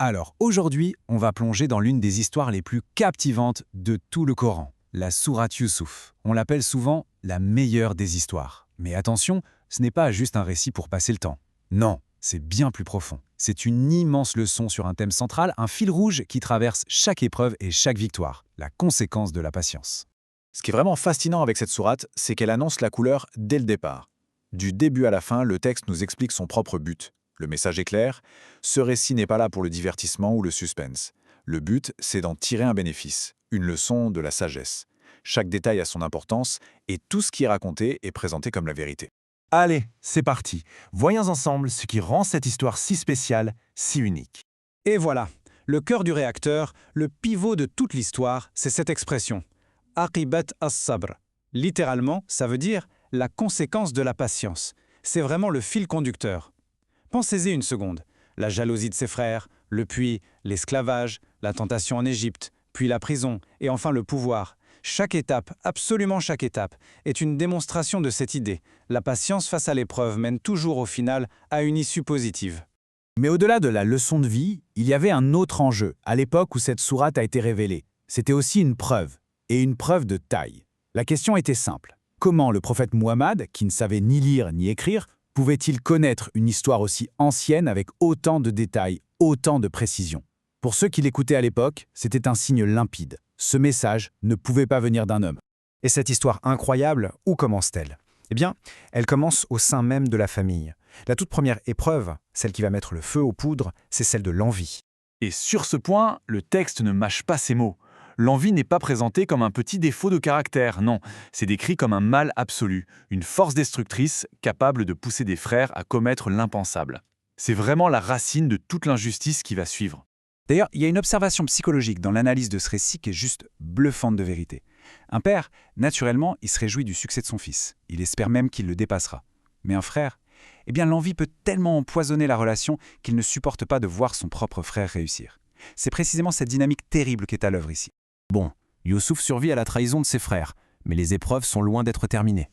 Alors, aujourd'hui, on va plonger dans l'une des histoires les plus captivantes de tout le Coran, la sourate Youssouf. On l'appelle souvent la meilleure des histoires. Mais attention, ce n'est pas juste un récit pour passer le temps. Non, c'est bien plus profond. C'est une immense leçon sur un thème central, un fil rouge qui traverse chaque épreuve et chaque victoire, la conséquence de la patience. Ce qui est vraiment fascinant avec cette sourate, c'est qu'elle annonce la couleur dès le départ. Du début à la fin, le texte nous explique son propre but. Le message est clair, ce récit n'est pas là pour le divertissement ou le suspense. Le but, c'est d'en tirer un bénéfice, une leçon de la sagesse. Chaque détail a son importance et tout ce qui est raconté est présenté comme la vérité. Allez, c'est parti. Voyons ensemble ce qui rend cette histoire si spéciale, si unique. Et voilà, le cœur du réacteur, le pivot de toute l'histoire, c'est cette expression. Aqibat as-sabr. Littéralement, ça veut dire la conséquence de la patience. C'est vraiment le fil conducteur. Pensez-y une seconde. La jalousie de ses frères, le puits, l'esclavage, la tentation en Égypte, puis la prison, et enfin le pouvoir. Chaque étape, absolument chaque étape, est une démonstration de cette idée. La patience face à l'épreuve mène toujours au final à une issue positive. Mais au-delà de la leçon de vie, il y avait un autre enjeu à l'époque où cette sourate a été révélée. C'était aussi une preuve, et une preuve de taille. La question était simple. Comment le prophète Muhammad, qui ne savait ni lire ni écrire, pouvait-il connaître une histoire aussi ancienne avec autant de détails, autant de précision? Pour ceux qui l'écoutaient à l'époque, c'était un signe limpide. Ce message ne pouvait pas venir d'un homme. Et cette histoire incroyable, où commence-t-elle? Eh bien, elle commence au sein même de la famille. La toute première épreuve, celle qui va mettre le feu aux poudres, c'est celle de l'envie. Et sur ce point, le texte ne mâche pas ses mots. L'envie n'est pas présentée comme un petit défaut de caractère, non. C'est décrit comme un mal absolu, une force destructrice capable de pousser des frères à commettre l'impensable. C'est vraiment la racine de toute l'injustice qui va suivre. D'ailleurs, il y a une observation psychologique dans l'analyse de ce récit qui est juste bluffante de vérité. Un père, naturellement, il se réjouit du succès de son fils. Il espère même qu'il le dépassera. Mais un frère, eh bien l'envie peut tellement empoisonner la relation qu'il ne supporte pas de voir son propre frère réussir. C'est précisément cette dynamique terrible qui est à l'œuvre ici. Bon, Youssouf survit à la trahison de ses frères, mais les épreuves sont loin d'être terminées.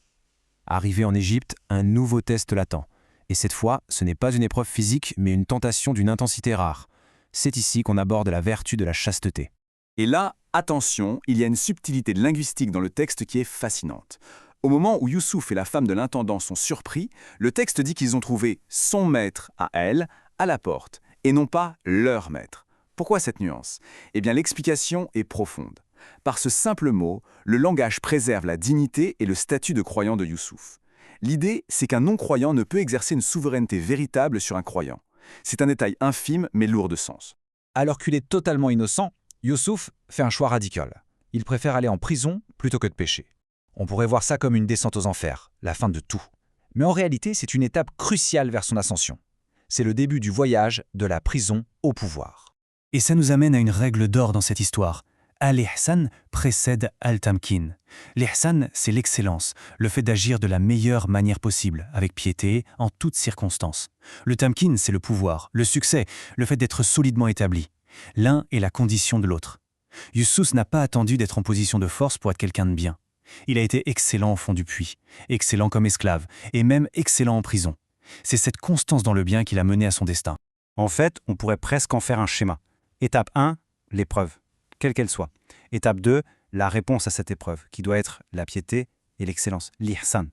Arrivé en Égypte, un nouveau test l'attend. Et cette fois, ce n'est pas une épreuve physique, mais une tentation d'une intensité rare. C'est ici qu'on aborde la vertu de la chasteté. Et là, attention, il y a une subtilité linguistique dans le texte qui est fascinante. Au moment où Youssouf et la femme de l'intendant sont surpris, le texte dit qu'ils ont trouvé son maître à elle, à la porte, et non pas leur maître. Pourquoi cette nuance? Eh bien, l'explication est profonde. Par ce simple mot, le langage préserve la dignité et le statut de croyant de Youssouf. L'idée, c'est qu'un non-croyant ne peut exercer une souveraineté véritable sur un croyant. C'est un détail infime mais lourd de sens. Alors qu'il est totalement innocent, Youssouf fait un choix radical. Il préfère aller en prison plutôt que de pécher. On pourrait voir ça comme une descente aux enfers, la fin de tout. Mais en réalité, c'est une étape cruciale vers son ascension. C'est le début du voyage de la prison au pouvoir. Et ça nous amène à une règle d'or dans cette histoire. Al-Ihsan précède Al-Tamkin. L'Ihsan, c'est l'excellence, le fait d'agir de la meilleure manière possible, avec piété, en toutes circonstances. Le Tamkin, c'est le pouvoir, le succès, le fait d'être solidement établi. L'un est la condition de l'autre. Youssouf n'a pas attendu d'être en position de force pour être quelqu'un de bien. Il a été excellent au fond du puits, excellent comme esclave, et même excellent en prison. C'est cette constance dans le bien qui l'a mené à son destin. En fait, on pourrait presque en faire un schéma. Étape 1, l'épreuve, quelle qu'elle soit. Étape 2, la réponse à cette épreuve, qui doit être la piété et l'excellence, l'ihsan.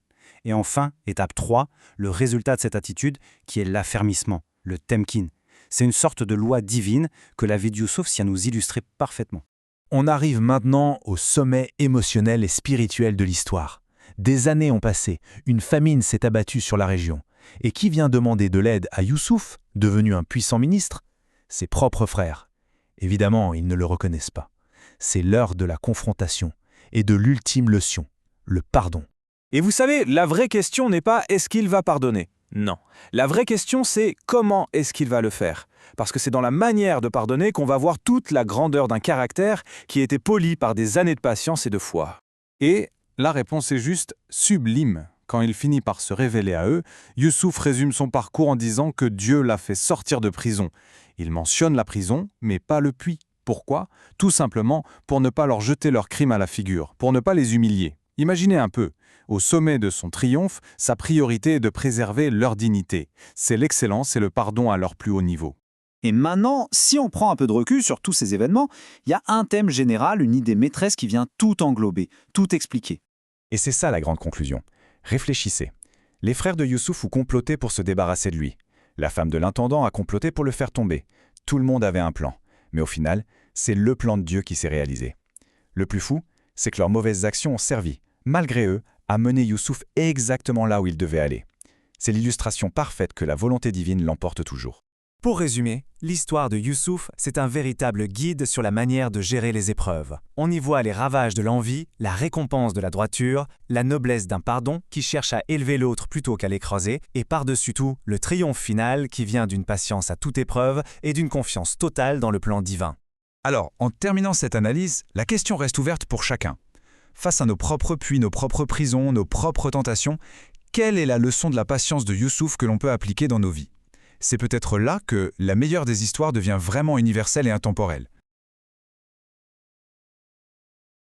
Et enfin, étape 3, le résultat de cette attitude, qui est l'affermissement, le temkin. C'est une sorte de loi divine que la vie de Youssouf tient à nous illustrer parfaitement. On arrive maintenant au sommet émotionnel et spirituel de l'histoire. Des années ont passé, une famine s'est abattue sur la région. Et qui vient demander de l'aide à Youssouf, devenu un puissant ministre? Ses propres frères. Évidemment, ils ne le reconnaissent pas. C'est l'heure de la confrontation et de l'ultime leçon, le pardon. Et vous savez, la vraie question n'est pas est-ce qu'il va pardonner? Non. La vraie question, c'est comment est-ce qu'il va le faire? Parce que c'est dans la manière de pardonner qu'on va voir toute la grandeur d'un caractère qui a été poli par des années de patience et de foi. Et la réponse est juste sublime. Quand il finit par se révéler à eux, Youssouf résume son parcours en disant que Dieu l'a fait sortir de prison. Il mentionne la prison, mais pas le puits. Pourquoi? Tout simplement pour ne pas leur jeter leurs crimes à la figure, pour ne pas les humilier. Imaginez un peu, au sommet de son triomphe, sa priorité est de préserver leur dignité. C'est l'excellence et le pardon à leur plus haut niveau. Et maintenant, si on prend un peu de recul sur tous ces événements, il y a un thème général, une idée maîtresse qui vient tout englober, tout expliquer. Et c'est ça la grande conclusion. Réfléchissez. Les frères de Youssouf ont comploté pour se débarrasser de lui. La femme de l'intendant a comploté pour le faire tomber. Tout le monde avait un plan. Mais au final, c'est le plan de Dieu qui s'est réalisé. Le plus fou, c'est que leurs mauvaises actions ont servi, malgré eux, à mener Youssouf exactement là où il devait aller. C'est l'illustration parfaite que la volonté divine l'emporte toujours. Pour résumer, l'histoire de Youssouf, c'est un véritable guide sur la manière de gérer les épreuves. On y voit les ravages de l'envie, la récompense de la droiture, la noblesse d'un pardon qui cherche à élever l'autre plutôt qu'à l'écraser, et par-dessus tout, le triomphe final qui vient d'une patience à toute épreuve et d'une confiance totale dans le plan divin. Alors, en terminant cette analyse, la question reste ouverte pour chacun. Face à nos propres puits, nos propres prisons, nos propres tentations, quelle est la leçon de la patience de Youssouf que l'on peut appliquer dans nos vies ? C'est peut-être là que la meilleure des histoires devient vraiment universelle et intemporelle.